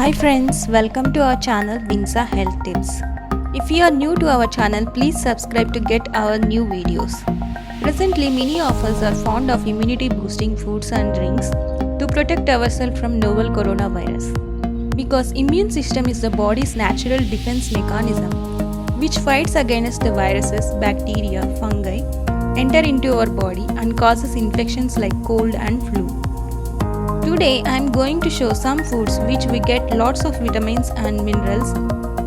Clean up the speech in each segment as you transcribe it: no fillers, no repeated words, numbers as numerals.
Hi friends, welcome to our channel Vinsa Health Tips. If you are new to our channel, please subscribe to get our new videos. Presently, many of us are fond of immunity boosting foods and drinks to protect ourselves from novel coronavirus. Because immune system is the body's natural defense mechanism which fights against the viruses, bacteria, fungi enter into our body and causes infections like cold and flu. Today I am going to show some foods which we get lots of vitamins and minerals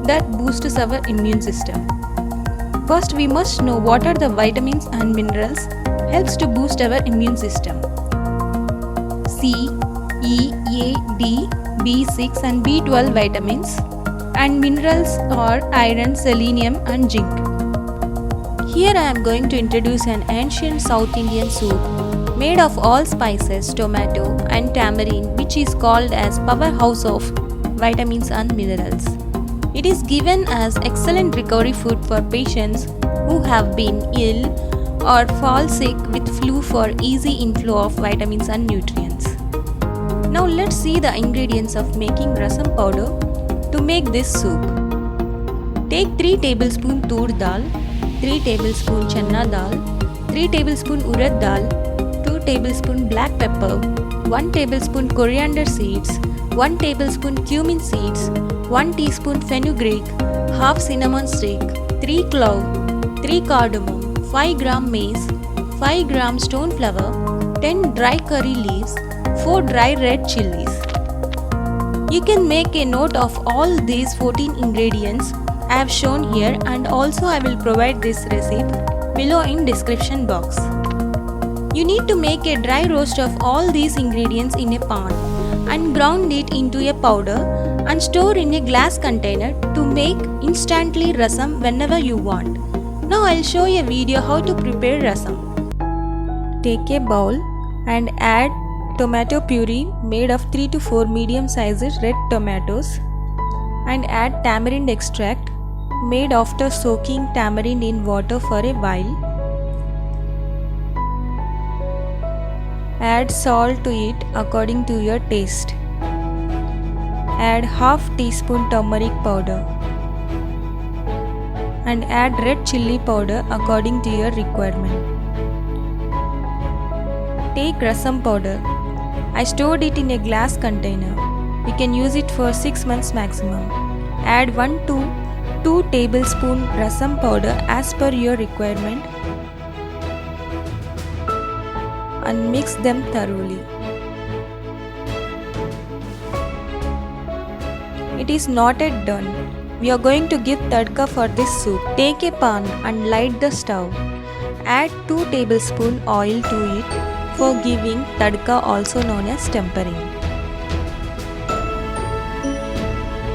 that boosts our immune system. First we must know what are the vitamins and minerals helps to boost our immune system. C, E, A, D, B6 and B12 vitamins and minerals are iron, selenium and zinc. Here I am going to introduce an ancient South Indian soup made of all spices, tomato and tamarind, which is called as powerhouse of vitamins and minerals. It is given as excellent recovery food for patients who have been ill or fall sick with flu for easy inflow of vitamins and nutrients. Now let's see the ingredients of making rasam powder to make this soup. Take 3 tablespoon tur dal, 3 tablespoon channa dal, 3 tablespoon urad dal, 2 tablespoon black pepper, 1 tablespoon coriander seeds, 1 tablespoon cumin seeds, 1 teaspoon fenugreek, half cinnamon stick, 3 clove, 3 cardamom, 5 gram mace, 5 gram stone flower, 10 dry curry leaves, 4 dry red chilies. You can make a note of all these 14 ingredients I have shown here, and also I will provide this recipe below in description box. You need to make a dry roast of all these ingredients in a pan and ground it into a powder and store in a glass container to make instantly rasam whenever you want. Now I'll show a video how to prepare rasam. Take a bowl and add tomato puree made of 3 to 4 medium sized red tomatoes and add tamarind extract made after soaking tamarind in water for a while. Add salt to it according to your taste. Add half teaspoon turmeric powder and add red chilli powder according to your requirement. Take rasam powder. I stored it in a glass container. You can use it for 6 months maximum. Add 1 to 2 tablespoon rasam powder as per your requirement and mix them thoroughly. It is not yet done. We are going to give tadka for this soup. Take a pan and light the stove. Add 2 tablespoon oil to it for giving tadka, also known as tempering.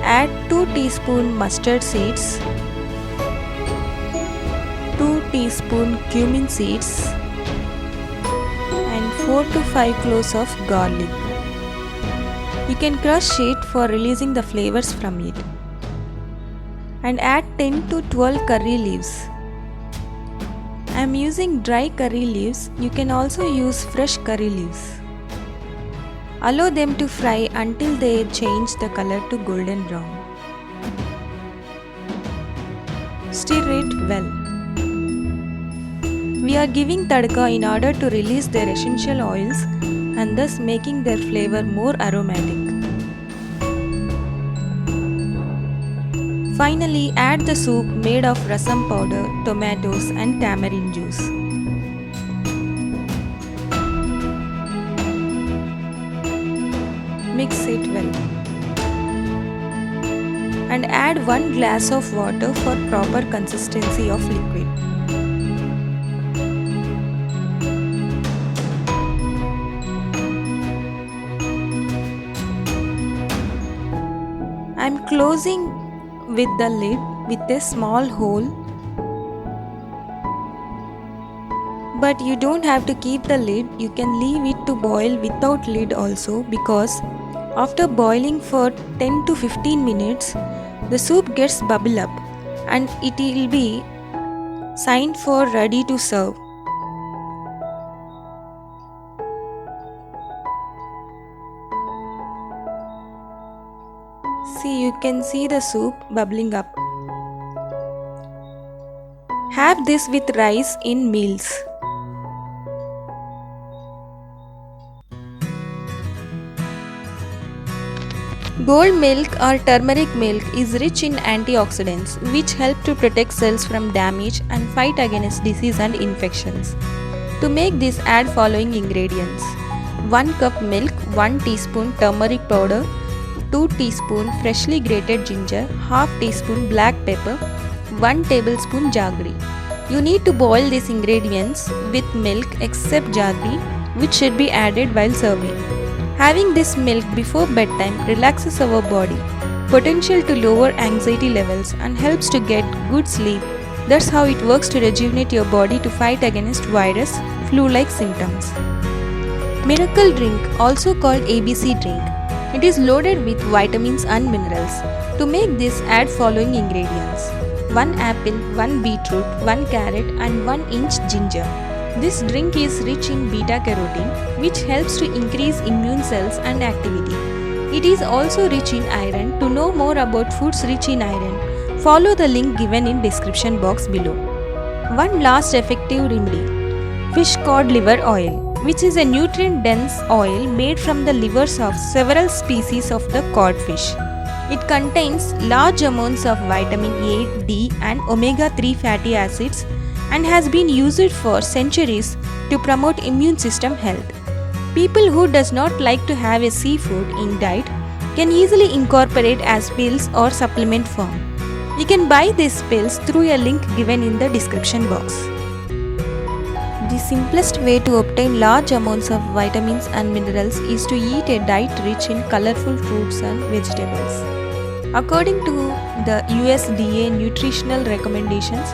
Add 2 teaspoon mustard seeds, 2 teaspoon cumin seeds and 4 to 5 cloves of garlic. You can crush it for releasing the flavors from it. And add 10 to 12 curry leaves. I am using dry curry leaves. You can also use fresh curry leaves. Allow them to fry until they change the color to golden brown. Stir it well. We are giving tadka in order to release their essential oils and thus making their flavor more aromatic. Finally, add the soup made of rasam powder, tomatoes and tamarind juice. Mix it well. And add 1 glass of water for proper consistency of liquid. I am closing with the lid with a small hole, but you don't have to keep the lid. You can leave it to boil without lid also, because after boiling for 10 to 15 minutes the soup gets bubble up and it will be signed for ready to serve. See, you can see the soup bubbling up. Have this with rice in meals. Gold milk or turmeric milk is rich in antioxidants which help to protect cells from damage and fight against disease and infections. To make this, add following ingredients: 1 cup milk, 1 teaspoon turmeric powder, 2 teaspoon freshly grated ginger, half teaspoon black pepper, 1 tablespoon jaggery. You need to boil these ingredients with milk except jaggery, which should be added while serving. Having this milk before bedtime relaxes our body, potential to lower anxiety levels and helps to get good sleep. That's how it works to rejuvenate your body to fight against virus, flu-like symptoms. Miracle drink, also called ABC drink. It is loaded with vitamins and minerals. To make this, add following ingredients: 1 apple, 1 beetroot, 1 carrot and 1 inch ginger. This drink is rich in beta-carotene, which helps to increase immune cells and activity. It is also rich in iron. To know more about foods rich in iron, follow the link given in description box below. One last effective remedy: fish cod liver oil, which is a nutrient-dense oil made from the livers of several species of the codfish. It contains large amounts of vitamin A, D and omega-3 fatty acids and has been used for centuries to promote immune system health. People who does not like to have a seafood in diet can easily incorporate as pills or supplement form. You can buy these pills through a link given in the description box. The simplest way to obtain large amounts of vitamins and minerals is to eat a diet rich in colorful fruits and vegetables. According to the USDA nutritional recommendations,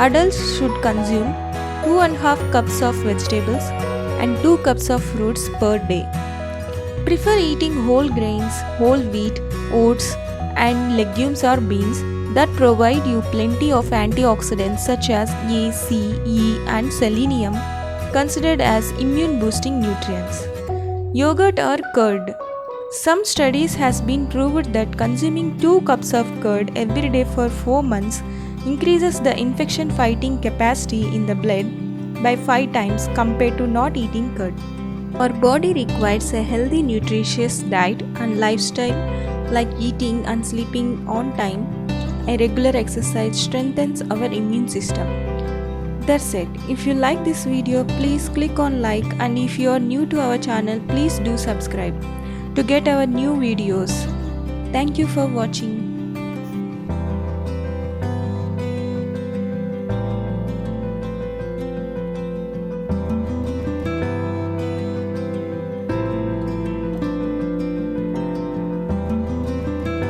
adults should consume 2.5 cups of vegetables and 2 cups of fruits per day. Prefer eating whole grains, whole wheat, oats and legumes or beans that provide you plenty of antioxidants such as A, C, E and selenium, considered as immune boosting nutrients. Yogurt or curd. Some studies has been proved that consuming 2 cups of curd every day for 4 months increases the infection fighting capacity in the blood by 5 times compared to not eating curd. Our body requires a healthy nutritious diet and lifestyle like eating and sleeping on time. A regular exercise strengthens our immune system. That's it. If you like this video, please click on like, and if you are new to our channel, please do subscribe to get our new videos. Thank you for watching.